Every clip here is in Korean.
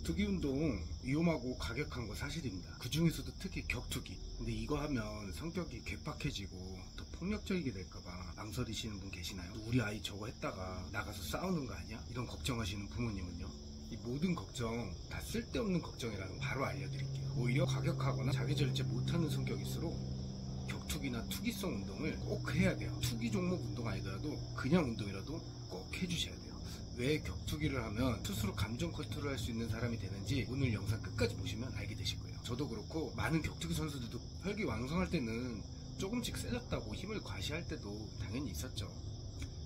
투기 운동 위험하고 과격한 거 사실입니다. 그 중에서도 특히 격투기. 근데 이거 하면 성격이 괴팍해지고 더 폭력적이게 될까봐 망설이시는 분 계시나요? 우리 아이 저거 했다가 나가서 싸우는 거 아니야? 이런 걱정하시는 부모님은요? 이 모든 걱정 다 쓸데없는 걱정이라는 거 바로 알려드릴게요. 오히려 과격하거나 자기절제 못하는 성격일수록 격투기나 투기성 운동을 꼭 해야 돼요. 투기 종목 운동 아니더라도 그냥 운동이라도 꼭 해주셔야 돼요. 왜 격투기를 하면 스스로 감정 컨트롤할 수 있는 사람이 되는지 오늘 영상 끝까지 보시면 알게 되실 거예요. 저도 그렇고 많은 격투기 선수들도 혈기왕성할 때는 조금씩 세졌다고 힘을 과시할 때도 당연히 있었죠.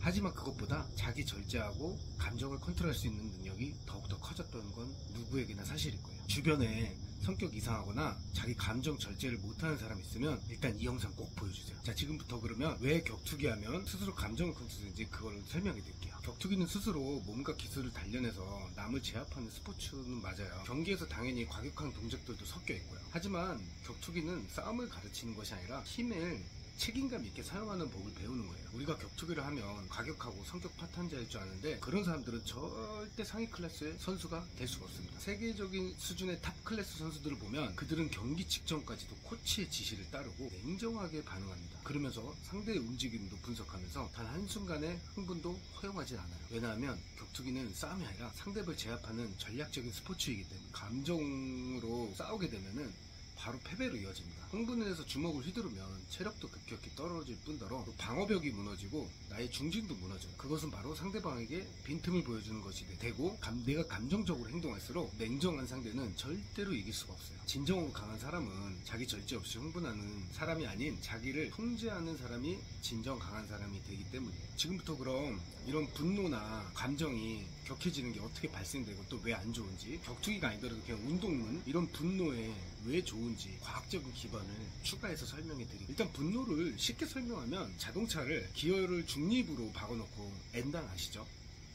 하지만 그것보다 자기 절제하고 감정을 컨트롤할 수 있는 능력이 더욱더 커졌던 건 누구에게나 사실일 거예요. 주변에 성격 이상하거나 자기 감정 절제를 못하는 사람 있으면 일단 이 영상 꼭 보여주세요. 자, 지금부터 그러면 왜 격투기 하면 스스로 감정을 컨트롤하는지 그걸 설명해 드릴게요. 격투기는 스스로 몸과 기술을 단련해서 남을 제압하는 스포츠는 맞아요. 경기에서 당연히 과격한 동작들도 섞여 있고요. 하지만 격투기는 싸움을 가르치는 것이 아니라 힘을 책임감 있게 사용하는 법을 배우는 거예요. 우리가 격투기를 하면 과격하고 성격 파탄자일 줄 아는데 그런 사람들은 절대 상위 클래스의 선수가 될 수가 없습니다. 세계적인 수준의 탑 클래스 선수들을 보면 그들은 경기 직전까지도 코치의 지시를 따르고 냉정하게 반응합니다. 그러면서 상대의 움직임도 분석하면서 단 한순간의 흥분도 허용하지 않아요. 왜냐하면 격투기는 싸움이 아니라 상대를 제압하는 전략적인 스포츠이기 때문에 감정으로 싸우게 되면은 바로 패배로 이어집니다. 흥분을 해서 주먹을 휘두르면 체력도 급격히 떨어질 뿐더러 방어벽이 무너지고 나의 중심도 무너져요. 그것은 바로 상대방에게 빈틈을 보여주는 것이 되고 내가 감정적으로 행동할수록 냉정한 상대는 절대로 이길 수가 없어요. 진정으로 강한 사람은 자기 절제 없이 흥분하는 사람이 아닌 자기를 통제하는 사람이 진정 강한 사람이 되기 때문이에요. 지금부터 그럼 이런 분노나 감정이 격해지는 게 어떻게 발생되고 또 왜 안 좋은지, 격투기가 아니더라도 그냥 운동은 이런 분노에 왜 좋은지 과학적인 기반을 추가해서 설명해 드릴게요. 일단 분노를 쉽게 설명하면 자동차를 기어를 중립으로 박아놓고 N당 아시죠?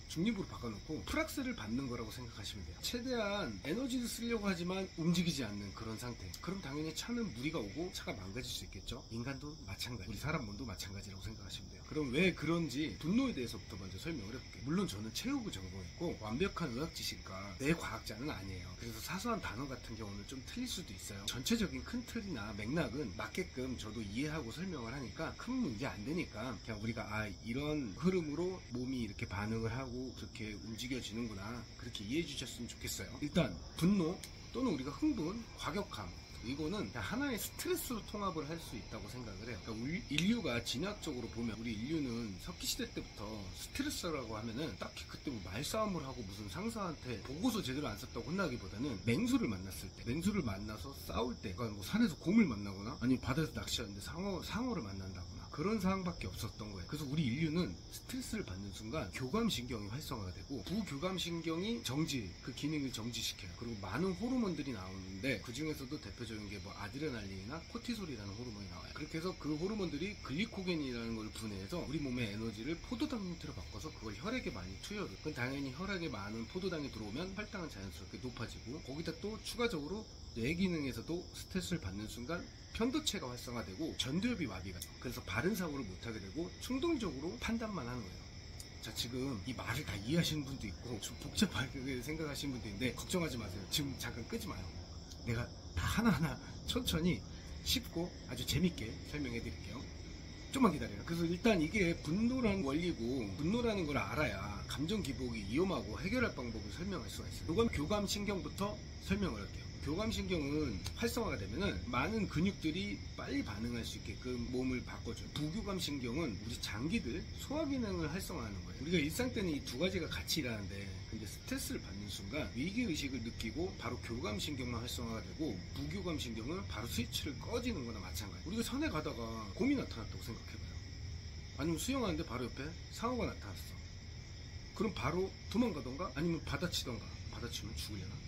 중립으로 바꿔놓고 풀악셀을 밟는 거라고 생각하시면 돼요. 최대한 에너지를 쓰려고 하지만 움직이지 않는 그런 상태. 그럼 당연히 차는 무리가 오고 차가 망가질 수 있겠죠. 인간도 마찬가지, 우리 사람 몸도 마찬가지라고 생각하시면 돼요. 그럼 왜 그런지 분노에 대해서부터 먼저 설명을 해볼게요. 물론 저는 체육을 전공했고 완벽한 의학 지식과 뇌과학자는 아니에요. 그래서 사소한 단어 같은 경우는 좀 틀릴 수도 있어요. 전체적인 큰 틀이나 맥락은 맞게끔 저도 이해하고 설명을 하니까 큰 문제 안 되니까 그냥 우리가 이런 흐름으로 몸이 이렇게 반응을 하고 그렇게 움직여지는구나, 그렇게 이해해 주셨으면 좋겠어요. 일단 분노 또는 우리가 흥분, 과격함, 이거는 하나의 스트레스로 통합을 할 수 있다고 생각을 해요. 그러니까 인류가 진화적으로 보면 우리 인류는 석기시대 때부터 스트레스라고 하면은 딱히 그때 뭐 말싸움을 하고 무슨 상사한테 보고서 제대로 안 썼다고 혼나기보다는 맹수를 만났을 때, 맹수를 만나서 싸울 때, 그러니까 뭐 산에서 곰을 만나거나 아니면 바다에서 낚시하는데 상어를 만난다거나 그런 상황밖에 없었던 거예요. 그래서 우리 인류는 스트레스를 받는 순간 교감신경이 활성화가 되고 부교감신경이 그 기능을 정지시켜요. 그리고 많은 호르몬들이 나오는데 그 중에서도 대표적인 게 뭐 아드레날린이나 코티솔이라는 호르몬이 나와요. 그렇게 해서 그 호르몬들이 글리코겐이라는 걸 분해해서 우리 몸의 에너지를 포도당 형태로 바꿔서 그걸 혈액에 많이 투여를. 그건 당연히 혈액에 많은 포도당이 들어오면 혈당은 자연스럽게 높아지고 거기다 또 추가적으로 뇌 기능에서도 스트레스를 받는 순간 편도체가 활성화되고 전두엽이 마비가 돼요. 그래서 바른 사고를 못하게 되고 충동적으로 판단만 하는 거예요. 자, 지금 이 말을 다 이해하시는 분도 있고 좀 복잡하게 생각하시는 분도 있는데 걱정하지 마세요. 지금 잠깐 끄지 마요. 내가 다 하나하나 천천히 쉽고 아주 재밌게 설명해 드릴게요. 좀만 기다려요. 그래서 일단 이게 분노라는 원리고 분노라는 걸 알아야 감정 기복이 위험하고 해결할 방법을 설명할 수가 있어요. 이건 교감신경부터 설명을 할게요. 교감신경은 활성화가 되면은 많은 근육들이 빨리 반응할 수 있게끔 몸을 바꿔줘요. 부교감신경은 우리 장기들 소화기능을 활성화하는 거예요. 우리가 일상 때는 이 두 가지가 같이 일하는데 근데 스트레스를 받는 순간 위기의식을 느끼고 바로 교감신경만 활성화가 되고 부교감신경은 바로 스위치를 꺼지는 거나 마찬가지. 우리가 산에 가다가 곰이 나타났다고 생각해봐요. 아니면 수영하는데 바로 옆에 상어가 나타났어. 그럼 바로 도망가던가 아니면 받아치던가. 받아치면 죽으려나?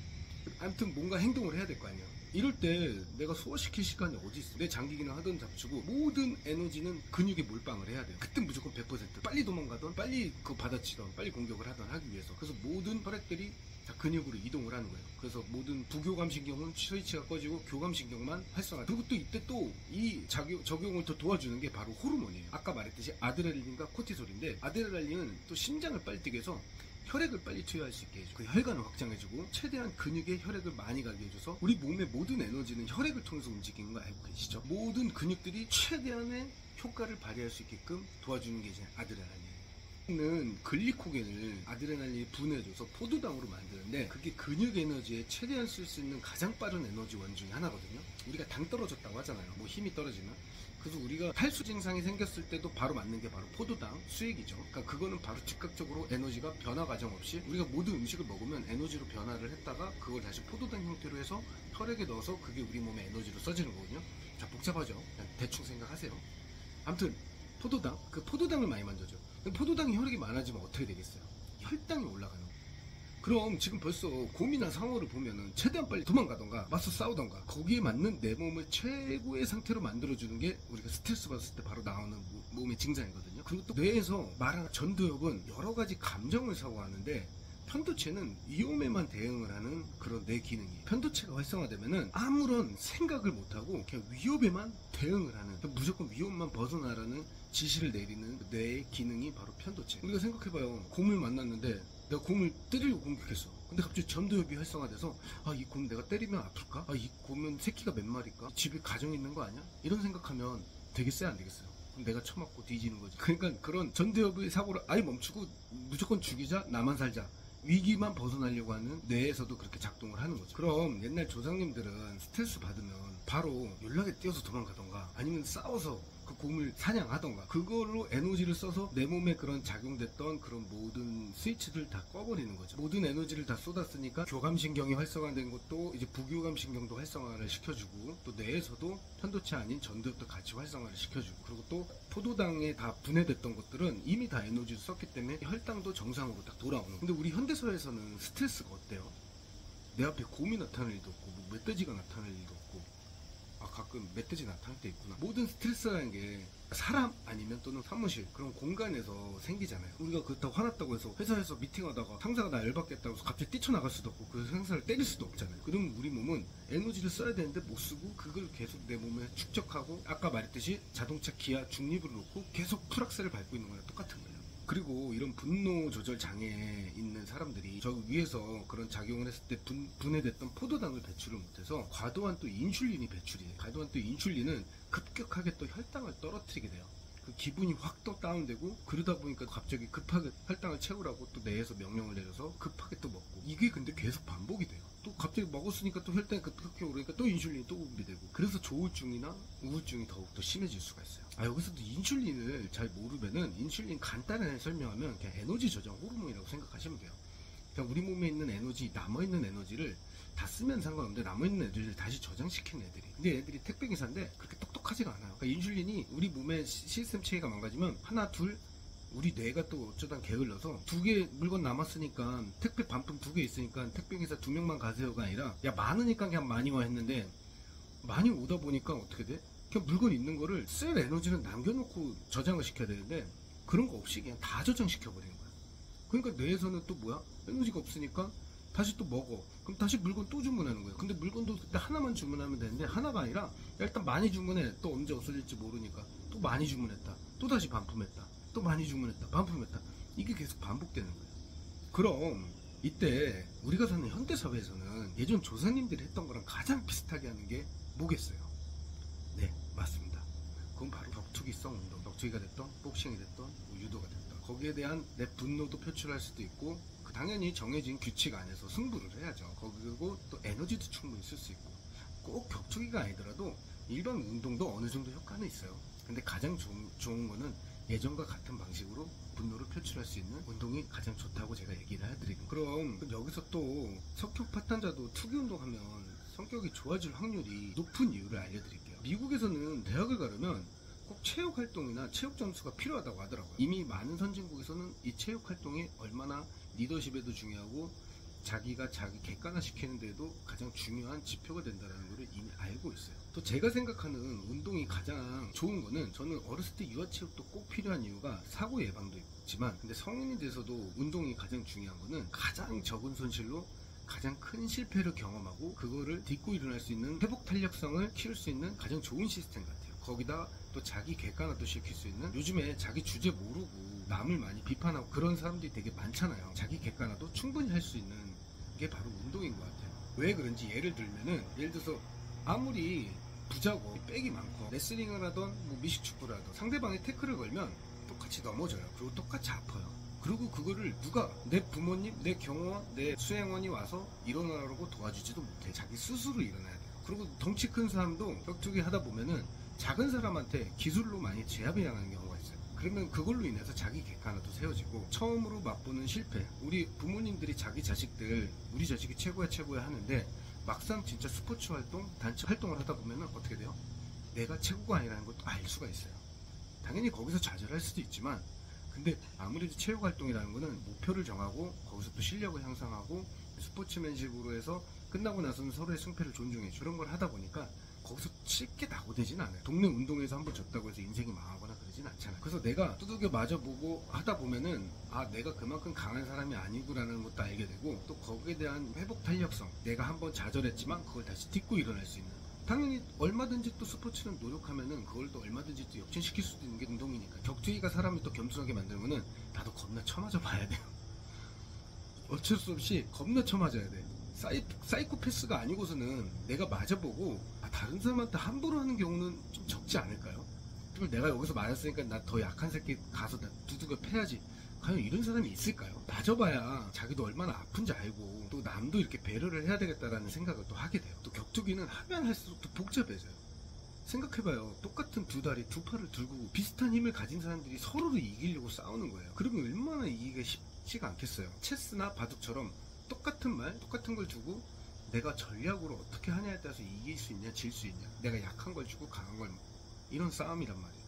아무튼 뭔가 행동을 해야 될 거 아니야. 이럴 때 내가 소화시킬 시간이 어디 있어. 내 장기기능 하던 잡치고 모든 에너지는 근육에 몰빵을 해야 돼요. 그땐 무조건 100% 빨리 도망가던 빨리 그거 받아치던 빨리 공격을 하던 하기 위해서. 그래서 모든 혈액들이 다 근육으로 이동을 하는 거예요. 그래서 모든 부교감신경은 스위치가 꺼지고 교감신경만 활성화. 그리고 또 이때 또 이 적용을 더 도와주는 게 바로 호르몬이에요. 아까 말했듯이 아드레날린과 코티솔인데 아드레날린은 또 심장을 빨리 뛰게 해서 혈액을 빨리 투여할 수 있게 해주고 그 혈관을 확장해주고 최대한 근육에 혈액을 많이 가게 해줘서 우리 몸의 모든 에너지는 혈액을 통해서 움직이는 거 알고 계시죠? 모든 근육들이 최대한의 효과를 발휘할 수 있게끔 도와주는 게 이제 아드레날린. 는 글리코겐을 아드레날린이 분해해줘서 포도당으로 만드는데 그게 근육 에너지에 최대한 쓸 수 있는 가장 빠른 에너지원 중에 하나거든요. 우리가 당 떨어졌다고 하잖아요. 뭐 힘이 떨어지면. 그래서 우리가 탈수 증상이 생겼을 때도 바로 맞는 게 바로 포도당 수액이죠. 그러니까 그거는 바로 즉각적으로 에너지가 변화 과정 없이 우리가 모든 음식을 먹으면 에너지로 변화를 했다가 그걸 다시 포도당 형태로 해서 혈액에 넣어서 그게 우리 몸의 에너지로 써지는 거거든요. 자, 복잡하죠? 그냥 대충 생각하세요. 아무튼 포도당, 그 포도당을 많이 만들죠. 포도당이 혈액이 많아지면 어떻게 되겠어요? 혈당이 올라가는 거예요. 그럼 지금 벌써 곰이나 상어를 보면은 최대한 빨리 도망가던가 맞서 싸우던가 거기에 맞는 내 몸을 최고의 상태로 만들어주는 게 우리가 스트레스 받았을 때 바로 나오는 몸의 증상이거든요. 그리고 또 뇌에서 말하는 전두엽은 여러 가지 감정을 사고하는데 편도체는 위험에만 대응을 하는 그런 뇌 기능이에요. 편도체가 활성화되면은 아무런 생각을 못하고 그냥 위협에만 대응을 하는, 무조건 위협만 벗어나라는 지시를 내리는 뇌의 기능이 바로 편도체. 우리가 생각해봐요. 곰을 만났는데 내가 곰을 때리려고 공격했어. 근데 갑자기 전두엽이 활성화돼서 이 곰 내가 때리면 아플까? 이 곰은 새끼가 몇 마리일까? 집에 가정 있는 거 아니야? 이런 생각하면 되겠어요, 안 되겠어요? 그럼 내가 처맞고 뒤지는 거지. 그러니까 그런 전두엽의 사고를 아예 멈추고 무조건 죽이자, 나만 살자, 위기만 벗어나려고 하는 뇌에서도 그렇게 작동을 하는 거죠. 그럼 옛날 조상님들은 스트레스 받으면 바로 연락에 뛰어서 도망가던가 아니면 싸워서 그 곰을 사냥하던가 그걸로 에너지를 써서 내 몸에 그런 작용됐던 그런 모든 스위치들 다 꺼버리는 거죠. 모든 에너지를 다 쏟았으니까 교감신경이 활성화된 것도 이제 부교감신경도 활성화를 시켜주고 또 뇌에서도 편도체 아닌 전두엽도 같이 활성화를 시켜주고 그리고 또 포도당에 다 분해됐던 것들은 이미 다 에너지를 썼기 때문에 혈당도 정상으로 딱 돌아오는 거예요. 근데 우리 현대사회에서는 스트레스가 어때요? 내 앞에 곰이 나타날 일도 없고 뭐 멧돼지가 나타날 일도 없고 가끔 멧돼지 나타날 때 있구나. 모든 스트레스라는 게 사람 아니면 또는 사무실 그런 공간에서 생기잖아요. 우리가 그렇다고 화났다고 해서 회사에서 미팅하다가 상사가 나 열받겠다고 해서 갑자기 뛰쳐나갈 수도 없고 그 상사를 때릴 수도 없잖아요. 그러면 우리 몸은 에너지를 써야 되는데 못 쓰고 그걸 계속 내 몸에 축적하고 아까 말했듯이 자동차 기아 중립을 놓고 계속 풀악셀을 밟고 있는 거랑 똑같은 거예요. 그리고 이런 분노 조절 장애에 있는 사람들이 저 위에서 그런 작용을 했을 때 분해됐던 포도당을 배출을 못해서 과도한 또 인슐린이 배출이 돼요. 과도한 또 인슐린은 급격하게 또 혈당을 떨어뜨리게 돼요. 그 기분이 확 또 다운되고 그러다 보니까 갑자기 급하게 혈당을 채우라고 또 뇌에서 명령을 내려서 급하게 또 먹고 이게 근데 계속 반복이 돼요. 또 갑자기 먹었으니까 또 혈당이 급격하게 오르니까 또 인슐린이 또 분비되고 그래서 조울증이나 우울증이 더욱더 심해질 수가 있어요. 여기서도 인슐린을 잘 모르면은 인슐린 간단하게 설명하면 그냥 에너지 저장 호르몬이라고 생각하시면 돼요. 그냥 우리 몸에 있는 에너지, 남아있는 에너지를 다 쓰면 상관없는데 남아있는 에너지를 다시 저장시키는 애들이. 근데 애들이 택배기사인데 그렇게 똑똑하지가 않아요. 그러니까 인슐린이 우리 몸의 시스템 체계가 망가지면 하나, 둘, 우리 뇌가 또 어쩌다 게을러서 2개 물건 남았으니까 택배 반품 2개 있으니까 택배기사 2명만 가세요가 아니라 야 많으니까 그냥 많이 와 했는데 많이 오다 보니까 어떻게 돼? 그냥 물건 있는 거를 쓸 에너지는 남겨놓고 저장을 시켜야 되는데 그런 거 없이 그냥 다 저장시켜버리는 거야. 그러니까 뇌에서는 또 뭐야? 에너지가 없으니까 다시 또 먹어. 그럼 다시 물건 또 주문하는 거예요. 근데 물건도 그때 하나만 주문하면 되는데 하나가 아니라 야, 일단 많이 주문해. 또 언제 없어질지 모르니까 또 많이 주문했다. 또 다시 반품했다. 또 많이 주문했다. 반품했다. 이게 계속 반복되는 거예요. 그럼 이때 우리가 사는 현대사회에서는 예전 조상님들이 했던 거랑 가장 비슷하게 하는 게 뭐겠어요? 네, 맞습니다. 그건 바로 격투기성 운동. 격투기가 됐던 복싱이 됐던 유도가 됐던 거기에 대한 내 분노도 표출할 수도 있고 당연히 정해진 규칙 안에서 승부를 해야죠. 그리고 또 에너지도 충분히 쓸 수 있고 꼭 격투기가 아니더라도 일반 운동도 어느 정도 효과는 있어요. 근데 가장 좋은 거는 예전과 같은 방식으로 분노를 표출할 수 있는 운동이 가장 좋다고 제가 얘기를 해드리고 그럼 여기서 또 성격 파탄자도 투기 운동하면 성격이 좋아질 확률이 높은 이유를 알려드릴게요. 미국에서는 대학을 가려면 꼭 체육 활동이나 체육 점수가 필요하다고 하더라고요. 이미 많은 선진국에서는 이 체육 활동이 얼마나 리더십에도 중요하고 자기가 자기 객관화시키는 데도 가장 중요한 지표가 된다는 것을 이미 알고 있어요. 또 제가 생각하는 운동이 가장 좋은 거는 저는 어렸을 때 유아체육도 꼭 필요한 이유가 사고 예방도 있지만 근데 성인이 돼서도 운동이 가장 중요한 거는 가장 적은 손실로 가장 큰 실패를 경험하고 그거를 딛고 일어날 수 있는 회복 탄력성을 키울 수 있는 가장 좋은 시스템 같아요. 거기다 또 또 자기 객관화도 시킬 수 있는, 요즘에 자기 주제 모르고 남을 많이 비판하고 그런 사람들이 되게 많잖아요. 자기 객관화도 충분히 할 수 있는 게 바로 운동인 것 같아요. 왜 그런지 예를 들면은, 예를 들어서 아무리 부자고 백이 많고 레슬링을 하던 뭐 미식축구를 하던 상대방이 태클을 걸면 똑같이 넘어져요. 그리고 똑같이 아파요. 그리고 그거를 누가, 내 부모님, 내 경호원, 내 수행원이 와서 일어나라고 도와주지도 못해. 자기 스스로 일어나야 돼요. 그리고 덩치 큰 사람도 격투기 하다 보면은 작은 사람한테 기술로 많이 제압이 당하는 경우가 있어요. 그러면 그걸로 인해서 자기 객관화도 세워지고, 처음으로 맛보는 실패, 우리 부모님들이 자기 자식들 우리 자식이 최고야 최고야 하는데 막상 진짜 스포츠 활동, 단체 활동을 하다 보면은 어떻게 돼요? 내가 최고가 아니라는 것도 알 수가 있어요. 당연히 거기서 좌절할 수도 있지만, 근데 아무래도 체육 활동이라는 거는 목표를 정하고 거기서 또 실력을 향상하고 스포츠맨십으로 해서 끝나고 나서는 서로의 승패를 존중해 그런 걸 하다 보니까 거기서 쉽게 낙오되진 않아요. 동네 운동에서 한번 졌다고 해서 인생이 망하거나 그러진 않잖아요. 그래서 내가 두들겨 맞아보고 하다 보면은, 아, 내가 그만큼 강한 사람이 아니구라는 것도 알게 되고, 또 거기에 대한 회복 탄력성, 내가 한번 좌절했지만 그걸 다시 딛고 일어날 수 있는, 당연히 얼마든지 또 스포츠는 노력하면은 그걸 또 얼마든지 또 역전시킬 수도 있는 게 운동이니까. 격투기가 사람을 또 겸손하게 만드는 거는 나도 겁나 쳐맞아 봐야 돼요. 어쩔 수 없이 겁나 쳐맞아야 돼. 사이코패스가 아니고서는 내가 맞아보고, 아, 다른 사람한테 함부로 하는 경우는 좀 적지 않을까요? 그걸 내가 여기서 맞았으니까 나 더 약한 새끼 가서 나 두들겨 패야지, 과연 이런 사람이 있을까요? 맞아봐야 자기도 얼마나 아픈지 알고 또 남도 이렇게 배려를 해야 되겠다라는 생각을 또 하게 돼요. 또 격투기는 하면 할수록 또 복잡해져요. 생각해봐요. 똑같은 두 다리 두 팔을 들고 비슷한 힘을 가진 사람들이 서로를 이기려고 싸우는 거예요. 그러면 얼마나 이기기가 쉽지가 않겠어요. 체스나 바둑처럼 똑같은 말, 똑같은 걸 두고 내가 전략으로 어떻게 하냐에 따라서 이길 수 있냐 질 수 있냐, 내가 약한 걸 주고 강한 걸, 이런 싸움이란 말이에요.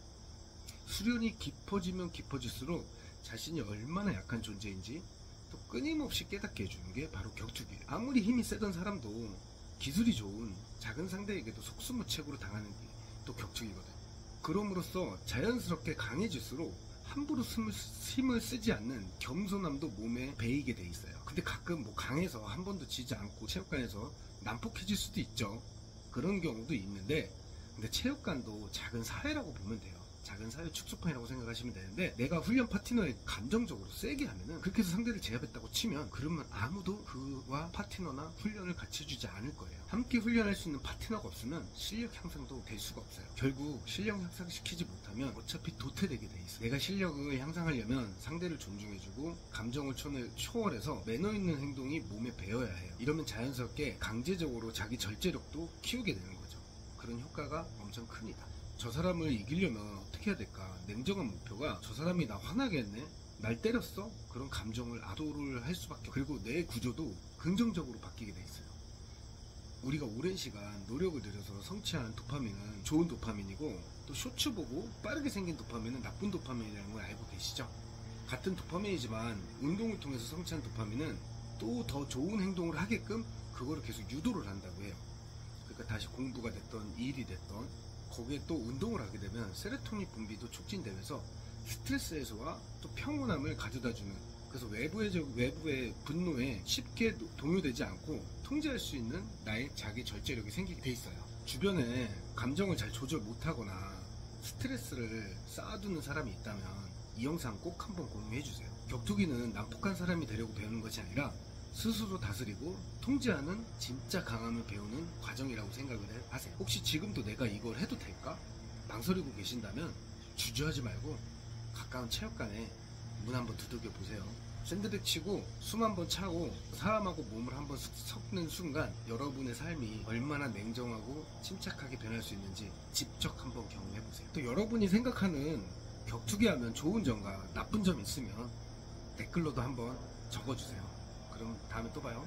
수련이 깊어지면 깊어질수록 자신이 얼마나 약한 존재인지 또 끊임없이 깨닫게 해주는 게 바로 격투기. 아무리 힘이 세던 사람도 기술이 좋은 작은 상대에게도 속수무책으로 당하는 게 또 격투기거든. 그럼으로써 자연스럽게 강해질수록 함부로 힘을 쓰지 않는 겸손함도 몸에 배이게 돼 있어요. 근데 가끔 뭐 강해서 한 번도 지지 않고 체육관에서 난폭해질 수도 있죠. 그런 경우도 있는데, 근데 체육관도 작은 사회라고 보면 돼요. 작은 사회 축소판이라고 생각하시면 되는데, 내가 훈련 파트너에 감정적으로 세게 하면은, 그렇게 해서 상대를 제압했다고 치면, 그러면 아무도 그와 파트너나 훈련을 같이 해주지 않을 거예요. 함께 훈련할 수 있는 파트너가 없으면 실력 향상도 될 수가 없어요. 결국 실력 향상시키지 못하면 어차피 도태되게 돼 있어요. 내가 실력을 향상하려면 상대를 존중해주고 감정을 초월해서 매너 있는 행동이 몸에 배어야 해요. 이러면 자연스럽게 강제적으로 자기 절제력도 키우게 되는 거죠. 그런 효과가 엄청 큽니다. 저 사람을 이기려면 어떻게 해야 될까? 냉정한 목표가, 저 사람이 나 화나게 했네? 날 때렸어? 그런 감정을 압도를 할 수밖에 없고, 그리고 내 구조도 긍정적으로 바뀌게 돼 있어요. 우리가 오랜 시간 노력을 들여서 성취하는 도파민은 좋은 도파민이고, 또 쇼츠 보고 빠르게 생긴 도파민은 나쁜 도파민이라는 걸 알고 계시죠? 같은 도파민이지만 운동을 통해서 성취한 도파민은 또 더 좋은 행동을 하게끔 그거를 계속 유도를 한다고 해요. 그러니까 다시 공부가 됐던 일이 됐던 거기에 또 운동을 하게 되면 세로토닌 분비도 촉진되면서 스트레스 해소와 또 평온함을 가져다주는, 그래서 외부의 분노에 쉽게 동요되지 않고 통제할 수 있는 나의 자기 절제력이 생기게 돼 있어요. 주변에 감정을 잘 조절 못하거나 스트레스를 쌓아두는 사람이 있다면 이 영상 꼭 한번 공유해주세요. 격투기는 난폭한 사람이 되려고 배우는 것이 아니라 스스로 다스리고 통제하는 진짜 강함을 배우는 과정이라고 생각을 하세요. 혹시 지금도 내가 이걸 해도 될까? 망설이고 계신다면 주저하지 말고 가까운 체육관에 문 한번 두들겨 보세요. 샌드백 치고 숨 한번 차고 사람하고 몸을 한번 섞는 순간 여러분의 삶이 얼마나 냉정하고 침착하게 변할 수 있는지 직접 한번 경험해 보세요. 또 여러분이 생각하는 격투기 하면 좋은 점과 나쁜 점이 있으면 댓글로도 한번 적어주세요. 그럼 다음에 또 봐요.